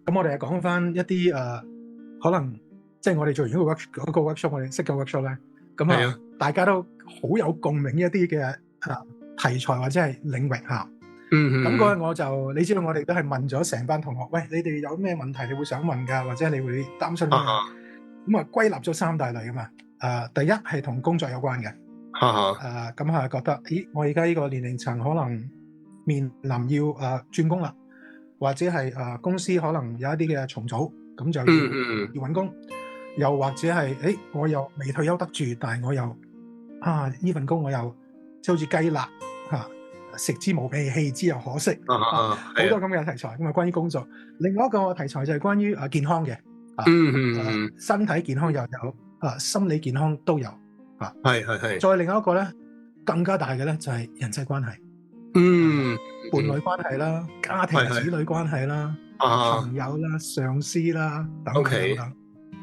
咁我哋係講翻一啲可能即係我哋做完嗰個 workshop，我哋識嘅 workshop 咧，咁係啊，大家都好有共鳴一啲嘅題材或者係領域嚇。咁嗰日我就你知道我哋都係問咗成班同學，喂，你哋有咩問題你會想問㗎，或者你會擔心咩？咁歸納咗3大類㗎嘛。第一係同工作有關嘅。咁覺得，咦，我而家呢個年齡層可能面臨要轉工啦，或者係公司可能有一啲嘅重組，咁就要揾工，又或者係我又未退休得住，但係我又呢份工我又即係好似雞肋食之無味，棄之又可惜，好多咁嘅題材。咁關於工作，另外一個題材就係關於健康嘅，身體健康又有，心理健康都有。係。再另外一個咧，更加大嘅咧就係人際關係，伴侶關係啦，家庭子女關係啦，朋友啦，上司啦，等等等等。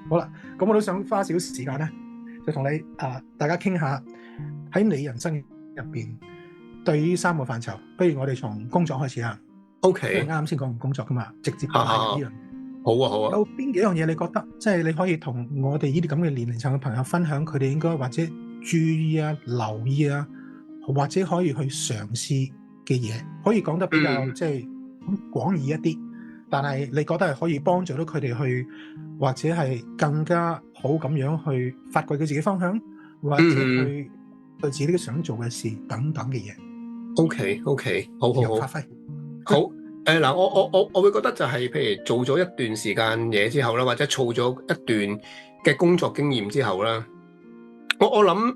好啦，咁我都想花少少時間咧，就同你大家傾下喺你人生入邊對於3個範疇，不如我哋從工作開始啊。因為啱先講完工作噶嘛，直接講下呢樣。好啊。有邊幾樣嘢你覺得即係你可以同我哋呢啲咁嘅年齡層嘅朋友分享，佢哋應該或者注意啊、留意啊，或者可以去嘗試嘅嘢，可以講得比較即係廣義一啲，但係你覺得係可以幫助到佢哋去，或者係更加好咁樣去發掘佢自己方向，或者去對自己想做嘅事等等嘅嘢。OK，好。自由發揮。好。嗱，我會覺得就係，譬如做咗一段時間嘢之後啦，或者儲咗一段嘅工作經驗之後啦，我諗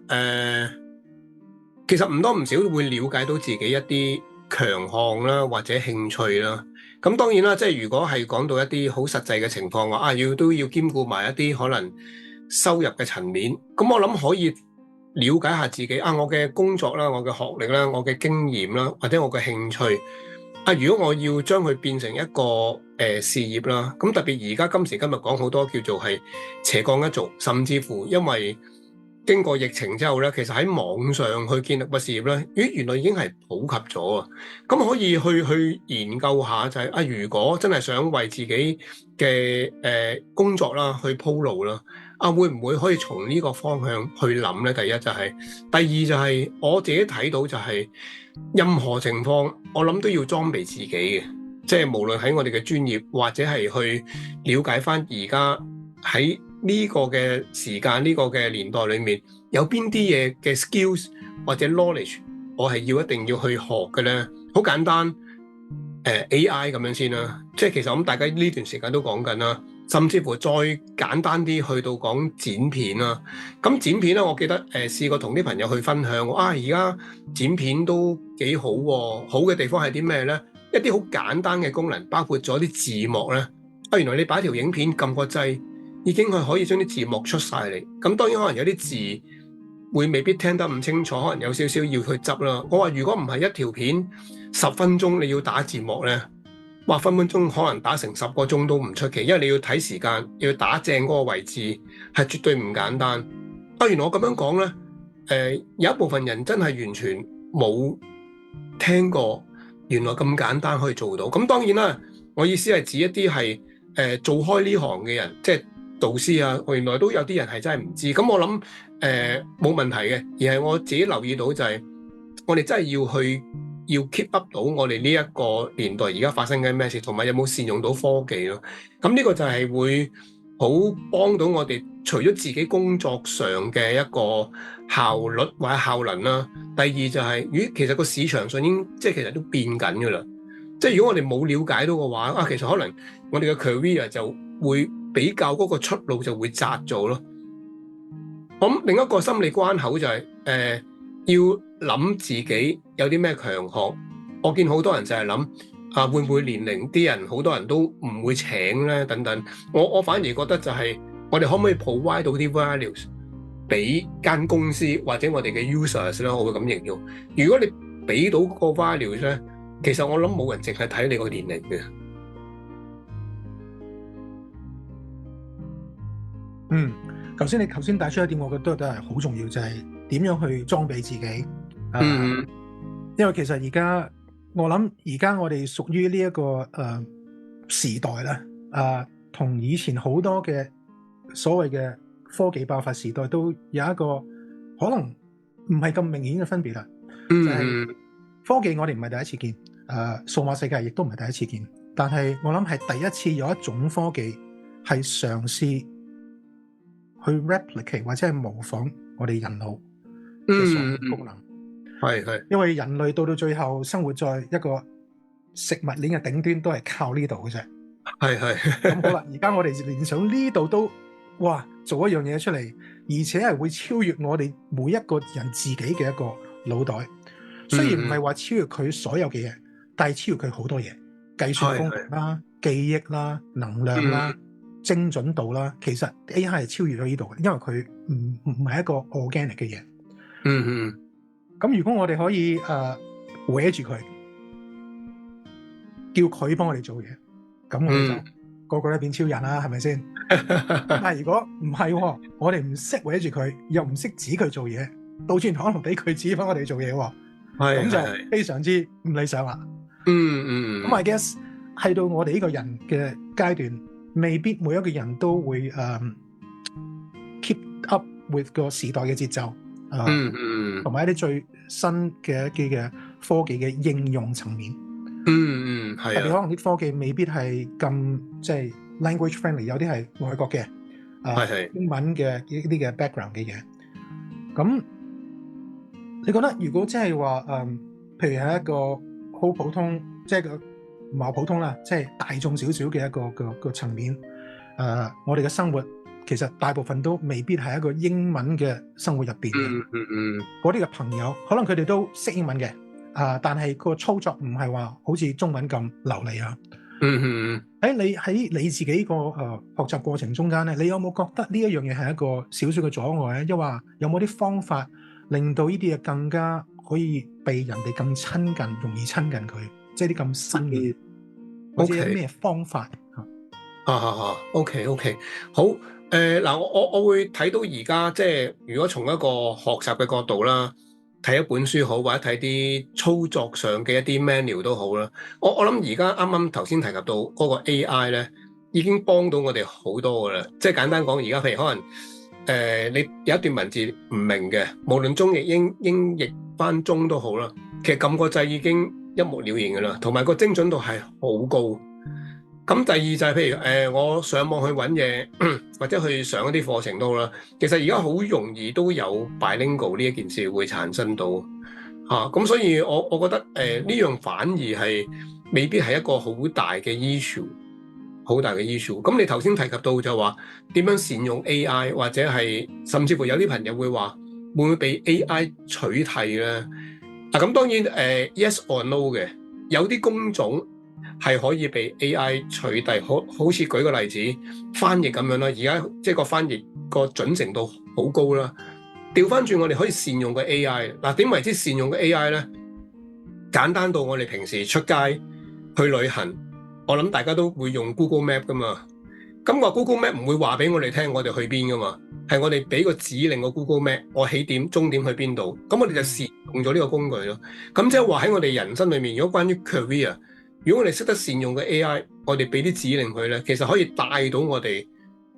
其實唔多唔少會了解到自己一啲強項啦，或者興趣啦。咁當然啦，即係如果係講到一啲好實際嘅情況話，都要兼顧埋一啲可能收入嘅層面。咁我諗可以了解下自己我嘅工作啦，我嘅學歷啦，我嘅經驗啦，或者我嘅興趣。如果我要將佢變成一個事業啦，咁特別而家今時今日講好多叫做係斜槓一族，甚至乎因為經過疫情之後咧，其實喺網上去建立個事業咧，原來已經係普及咗啊！咁可以去研究下就係如果真係想為自己嘅工作啦去鋪路啦，會唔會可以從呢個方向去諗咧？第一就係，第二就係我自己睇到就係任何情況，我諗都要裝備自己嘅，即係無論喺我哋嘅專業或者係去了解翻而家喺呢個嘅時間呢個嘅年代裏面有邊啲嘢嘅 skills 或者 knowledge 我係一定要去學嘅咧。好簡單，AI 咁樣先啦，即係其實我諗大家呢段時間都講緊啦，甚至乎再簡單啲去到講剪片啦。咁剪片咧，我記得試過同啲朋友去分享，而家剪片都幾好喎。好嘅地方係啲咩咧？一啲好簡單嘅功能，包括咗啲字幕咧。原來你擺條影片撳個掣，已經係可以將啲字幕出晒嚟。咁當然可能有啲字會未必聽得唔清楚，可能有少少要去執啦。我話如果唔係一條片10分鐘你要打字幕咧，分分鐘可能打成10個鐘都唔出奇，因為你要睇時間，要打正嗰個位置，係絕對唔簡單。原來我咁樣講咧，有一部分人真係完全冇聽過，原來咁簡單可以做到。咁當然啦，我意思係指一啲係做開呢行嘅人，即係導師啊，原來都有啲人係真係唔知。咁我諗冇問題嘅，而係我自己留意到就係，我哋真係要 keep up 到我哋呢一個年代而家發生緊咩事，同埋有冇善用到科技咯。咁呢個就係會好幫到我哋，除咗自己工作上嘅一個效率或者效能啦。第二就係，其實個市場上已經即係其實都變緊㗎啦。即係如果我哋冇了解到嘅話，其實可能我哋嘅 career 就會比較嗰個出路就會窄咗咯。咁另一個心理關口就係要諗自己有啲咩強項。我見好多人就係諗會唔會年齡啲人好多人都唔會請咧等等。我反而覺得就係我哋可唔可以 provide 到啲 values 俾間公司或者我哋嘅 users 咧？我會咁形容。如果你俾到個 values 咧，其實我諗冇人淨係睇你個年齡嘅。你頭先帶出一點，我覺得都係好重要，就係點樣去裝備自己。因為其實而家我諗，而家我哋屬於呢一個時代咧，同以前好多嘅所謂嘅科技爆發時代都有一個可能唔係咁明顯嘅分別啦。就係科技我哋唔係第一次見，數碼世界亦都唔係第一次見，但係我諗係第一次有一種科技係嘗試去 replicate 或者係模仿我哋人腦嘅所有功能。係因為人類到最後生活在一個食物鏈嘅頂端，都係靠呢度嘅啫。係咁好啦，而家我哋連上呢度都哇做一樣嘢出嚟，而且係會超越我哋每一個人自己嘅一個腦袋。雖然唔係話超越佢所有嘅嘢，但係超越佢好多嘢，計算功能啦、記憶啦、能量啦、精準度啦，其實 AI 係超越咗呢度嘅，因為佢唔係一個 organic 嘅嘢。咁如果我哋可以搲住佢，叫佢幫我哋做嘢，咁我哋就個個都變超人啦，係咪先？但係如果唔係，我哋唔識搲住佢，又唔識指佢做嘢，倒轉可能俾佢指翻我哋做嘢，咁就非常之唔理想啦。咁 I guess 係到我哋呢個人嘅階段，未必每一個人都會keep up with 個時代嘅節奏。同埋一啲最新嘅一啲嘅科技嘅應用層面，係可能啲科技未必係咁即係 language friendly， 有啲係外國嘅英文嘅呢啲嘅 background 嘅嘢。咁你覺得如果即係話譬如係一個好普通，即係個唔係好普通啦，即係大眾少少嘅一個層面，我哋嘅生活。其實大部分都未必係一個英文嘅生活入邊嘅，嗰啲嘅朋友可能佢哋都識英文嘅，但係個操作唔係話好似中文咁流利啊。喺你自己個學習過程中間咧，你有冇覺得呢一樣嘢係一個少少嘅阻礙咧？抑或有冇啲方法令到呢啲嘢更加可以被人哋更親近，容易親近佢？即係啲咁新嘅，或者有咩方法？OK，好。嗱，我會睇到而家即係如果從一個學習嘅角度啦，睇一本書好，或者睇啲操作上嘅一啲 manual 都好啦。我諗而家啱啱頭先提及到嗰個 AI 咧，已經幫到我哋好多噶啦。即係簡單講，而家譬如可能你有一段文字唔明嘅，無論中譯英譯翻中都好啦，其實撳個掣已經一目了然噶啦，同埋個精準度係好高。咁第二就係譬如我上網去揾嘢，或者去上一啲課程都好啦。其實而家好容易都有 bilingual 呢一件事會產生到咁所以我覺得呢樣反而係未必係一個好大嘅 issue， 好大嘅 issue。咁你頭先提及到就話點樣善用 AI， 或者係甚至乎有啲朋友會話會唔會被 AI 取替咧？咁當然yes or no 嘅，有啲工種係可以被 AI 取替，好似舉個例子，翻譯咁樣啦。而家即係個翻譯個準程度好高啦。調翻轉，我哋可以善用個 AI。嗱，點為之善用個 AI 咧？簡單到我哋平時出街去旅行，我諗大家都會用 Google Map 噶嘛。咁個 Google Map 唔會話俾我哋聽我哋去邊噶嘛，係我哋俾個指令個 Google Map，我起點、終點去邊度。咁我哋就善用咗呢個工具咯。咁即係話喺我哋人生裏面，如果關於 career，如果我哋識得善用嘅 AI， 我哋俾啲指令佢咧，其實可以帶到我哋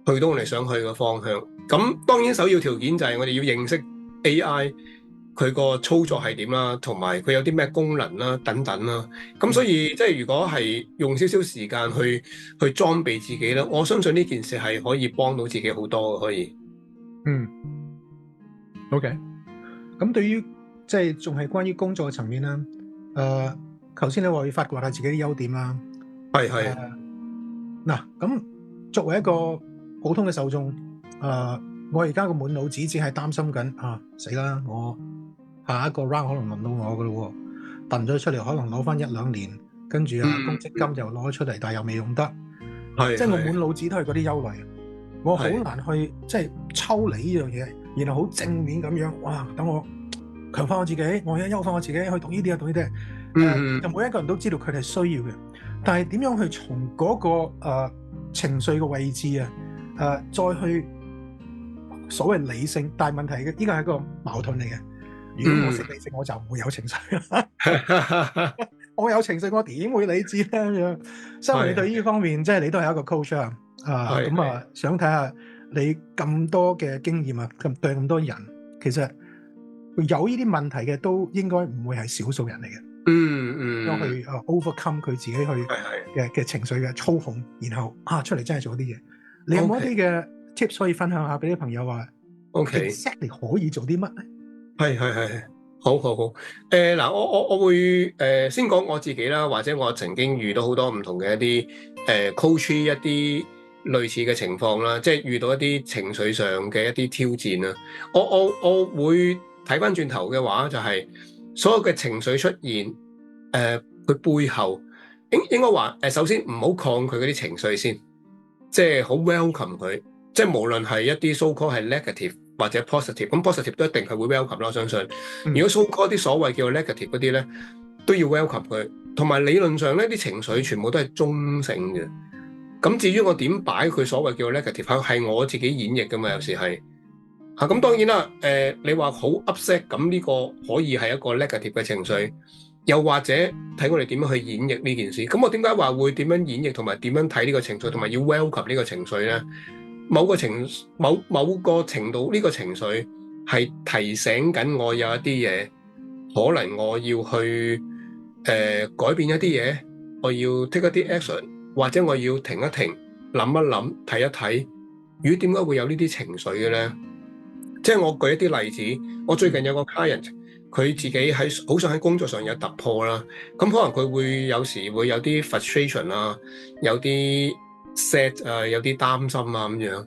去到我哋想去嘅方向。咁當然首要條件就係我哋要認識 AI 佢個操作係點啦，同埋佢有啲咩功能啦等等啦。咁所以即係如果係用少少時間去裝備自己咧，我相信呢件事係可以幫到自己好多嘅，可以。OK。咁對於即係仲係關於工作嘅層面啦，頭先你話要發掘下自己啲優點啦，係嗱，咁作為一個普通嘅受眾，我而家個滿腦子只係擔心緊死啦！我下一個 round 可能輪到我噶咯喎，掟咗出嚟可能攞翻1-2年，跟住公積金又攞出嚟，但係又未用得，即係我滿腦子都係嗰啲憂慮，我好難去即係抽離呢樣嘢，然後好正面咁樣，哇！等我強化我自己，我要優化我自己，去讀呢啲啊，讀呢啲。就每一個人都知道佢哋需要嘅，但係點樣去從嗰個情緒嘅位置再去所謂理性，但係問題嘅呢個係一個矛盾嚟嘅。如果我識理性，我就唔會有情緒啦。我有情緒，我點會理智咧咁樣？所以你對呢方面，即係你都係一個 coach 啊，咁啊，想睇下你咁多嘅經驗啊，對咁多人，其實有呢啲問題嘅都應該唔會係少數人嚟嘅。咁去overcome 佢自己去嘅情緒嘅操控，然後出嚟真係做啲嘢。你有冇一啲嘅 tips 可以分享下俾啲朋友話？exactly 可以做啲乜咧？係，好。嗱，我會先講我自己啦，或者我曾經遇到好多唔同嘅一啲coach 一啲類似嘅情況啦，即係遇到一啲情緒上嘅一啲挑戰啦。我會睇翻轉頭嘅話，就係所有嘅情緒出現，佢背後應該話首先唔好抗拒嗰啲情緒先，即係好 welcome 佢，即係無論係一啲 so call 係 negative 或者 positive， 咁 positive 都一定係會 welcome 啦。我相信，如果 so call 啲所謂叫做 negative 嗰啲咧，都要 welcome 佢。同埋理論上咧，啲情緒全部都係中性嘅。咁至於我點擺佢所謂叫做 negative， 係我自己演繹噶嘛，有時係咁當然啦，你話好 upset， 咁呢個可以係一個 negative 嘅情緒，又或者睇我哋點樣去演繹呢件事。咁我點解話會點樣演繹同埋點樣睇呢個情緒，同埋要 welcome 呢個情緒咧？某個程度呢個情緒係提醒緊我有一啲嘢，可能我要去改變一啲嘢，我要 take 一啲 action， 或者我要停一停，諗一諗，睇一睇，如果點解會有呢啲情緒嘅咧？即係我舉一啲例子，我最近有個 client，佢自己好想喺工作上有突破啦，咁可能佢會有時會有啲 frustration 啦，有啲 sad 啊，有啲擔心啊咁樣。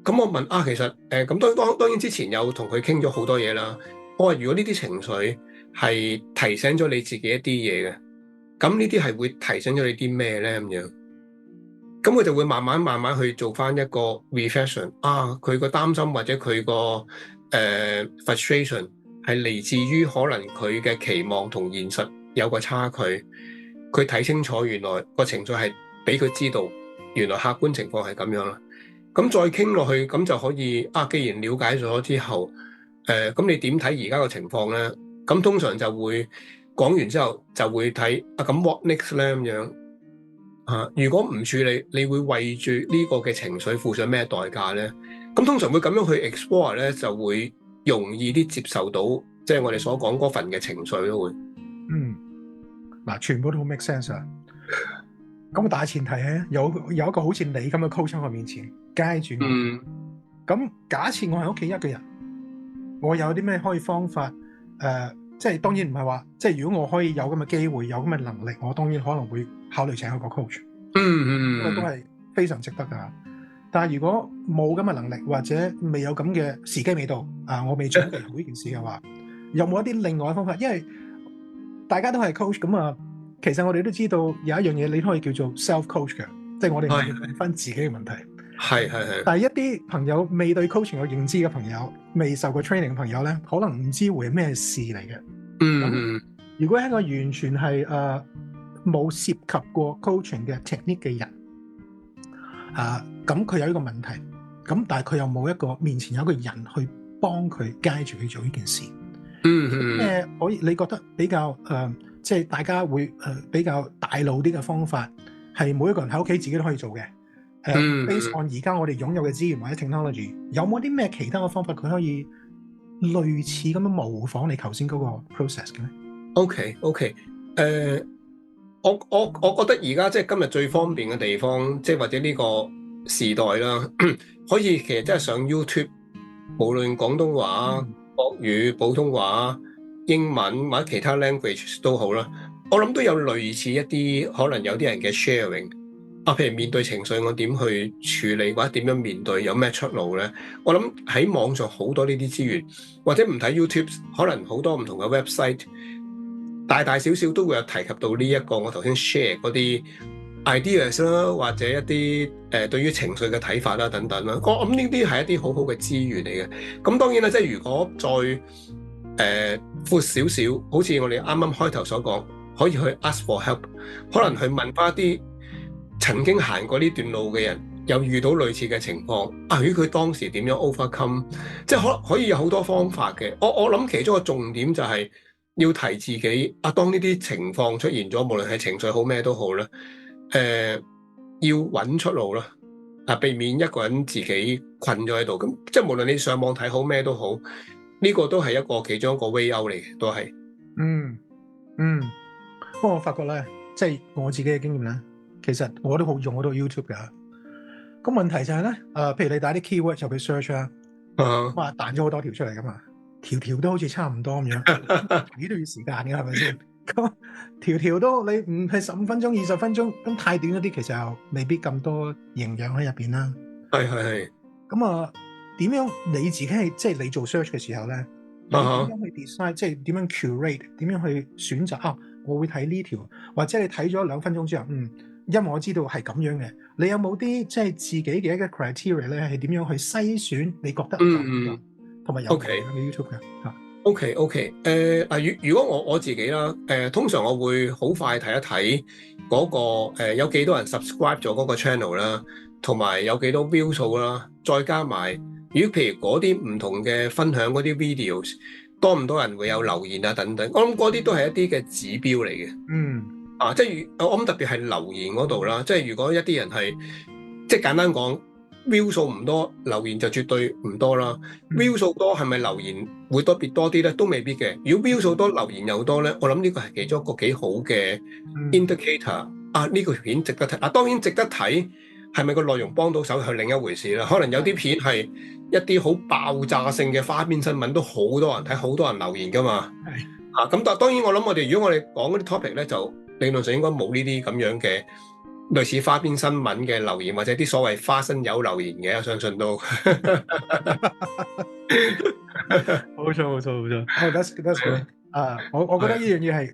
咁我問其實咁當然之前有同佢傾咗好多嘢啦。我話如果呢啲情緒係提醒咗你自己一啲嘢嘅，咁呢啲係會提醒咗你啲咩咧咁樣？咁佢就會慢慢去做翻一個 reflection 佢個擔心或者佢個frustration 係嚟自於可能佢嘅期望同現實有個差距。佢睇清楚原來個情緒係俾佢知道，原來客觀情況係咁樣啦。咁再傾落去，咁就可以既然了解咗之後，咁你點睇而家個情況咧？咁通常就會講完之後就會睇咁 what next 咧咁樣。如果唔處理，你會為住呢個嘅情緒付上咩代價咧？咁通常會咁樣去 explore 咧，就會容易啲接受到，即係我哋所講嗰份嘅情緒都會。嗱，全部都好 make sense 啊！咁大前提係有一個好似你咁嘅 coach 喺我面前，街住我。咁假設我喺屋企一個人，我有啲咩可以方法？即係當然唔係話，即係如果我可以有咁嘅機會，有咁嘅能力，我當然可能會考慮請一個 coach。因為都係非常值得㗎。但係如果冇咁嘅能力，或者未有咁嘅時機未到，我未準備好呢件事嘅話，有冇一啲另外嘅方法？因為大家都係 coach 咁啊，其實我哋都知道有一樣嘢你可以叫做 self coach 嘅，即係我哋問翻自己嘅問題。係。但係一啲朋友未對 coaching 有認知嘅朋友，未受過 training 嘅朋友咧，可能唔知會係咩事嚟嘅。如果係一個完全係冇涉及過 coaching 嘅 technique 嘅人，咁佢有呢個問題，咁但係佢又冇一個面前有一個人去幫佢 guide住去做呢件事。可以你覺得比較即係大家會比較大路啲嘅方法，係每一個人喺屋企自己都可以做嘅。Based on 而家我哋擁有嘅資源或者 technology， 有冇啲咩其他嘅方法佢可以類似咁樣模仿你頭先嗰個 process 嘅咧？OK， 我覺得而家即係今日最方便嘅地方，即係或者呢個時代啦，可以其實真係上 YouTube， 無論廣東話、國語、普通話、英文或者其他 language 都好啦，我諗都有類似一啲可能有啲人嘅 sharing。譬如面對情緒，我點去處理或者點樣面對，有咩出路咧？我諗喺網上好多呢啲資源，或者唔睇 YouTube， 可能好多唔同嘅 website， 大大小小都會有提及到呢一個我頭先 share 嗰啲 ideas 啦，或者一啲對於情緒嘅睇法啦等等啦。我諗呢啲係一啲好好嘅資源嚟嘅。咁當然啦，即係如果再闊少少，好似我哋啱啱開頭所講，可以去 ask for help， 可能去問翻一啲曾經行過呢段路嘅人，又遇到類似嘅情況，如果佢當時點樣 overcome， 即係可以有好多方法嘅。我諗其中一個重點就係要提自己啊，當呢啲情況出現咗，無論係情緒好咩都好啦，要揾出路啦，啊，避免一個人自己困咗喺度。咁即係無論你上網睇好咩都好，呢個都係一個其中一個 way out 嚟嘅，都係。不過我發覺咧，即係我自己嘅經驗咧，其實我都好用好多 YouTube 㗎。咁問題就係咧，譬如你打啲 keyword 入去 search 啦，哇彈咗好多條出嚟㗎嘛，條條都好似差唔多咁樣，睇都要時間㗎，係咪先？咁條條都你唔係15分鐘、20分鐘，咁太短嗰啲其實又未必咁多營養喺入邊啦。係。咁點樣你自己係即係你做 search 嘅時候咧，你點樣去 decide，即係點樣 curate，點樣去選擇我會睇呢條，或者你睇咗2分鐘之後，因為我知道係咁樣嘅，你有冇啲即係自己嘅一個 criteria 咧，係點樣去篩選你覺得同埋有營養嘅 YouTube 嘅？OK，如果我自己啦，通常我會好快睇一睇嗰個有幾多人 subscribe 咗嗰個 channel 啦，同埋有幾多 view 數啦，再加埋如果譬如嗰啲唔同嘅分享嗰啲 videos，多唔多人會有留言啊等等，我諗嗰啲都係一啲嘅指標嚟嘅。即係我諗特別係留言嗰度啦，即係如果一啲人係即係簡單講 view 數唔多，留言就絕對唔多啦。view 數多係咪留言會多啲咧？都未必嘅。如果 view 數多，留言又多咧，我諗呢個係其中一個幾好嘅 indicator。呢個片值得睇。當然值得睇，係咪個內容幫到手係另一回事啦。可能有啲片係一啲好爆炸性嘅花邊新聞，都好多人睇，好多人留言噶嘛。咁但係當然我諗如果我哋講嗰啲 topic 咧，就理論上應該冇呢啲咁樣嘅類似花邊新聞嘅留言，或者啲所謂花生友留言嘅，我相信都冇錯。That's good。我覺得呢樣嘢係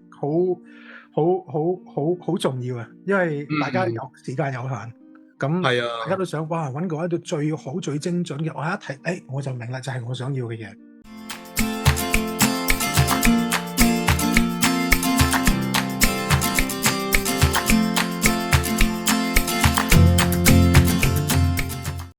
好重要啊，因為大家時間有限，咁大家都想揾個喺度最好最精準嘅，我一睇我就明啦，就係我想要嘅嘢。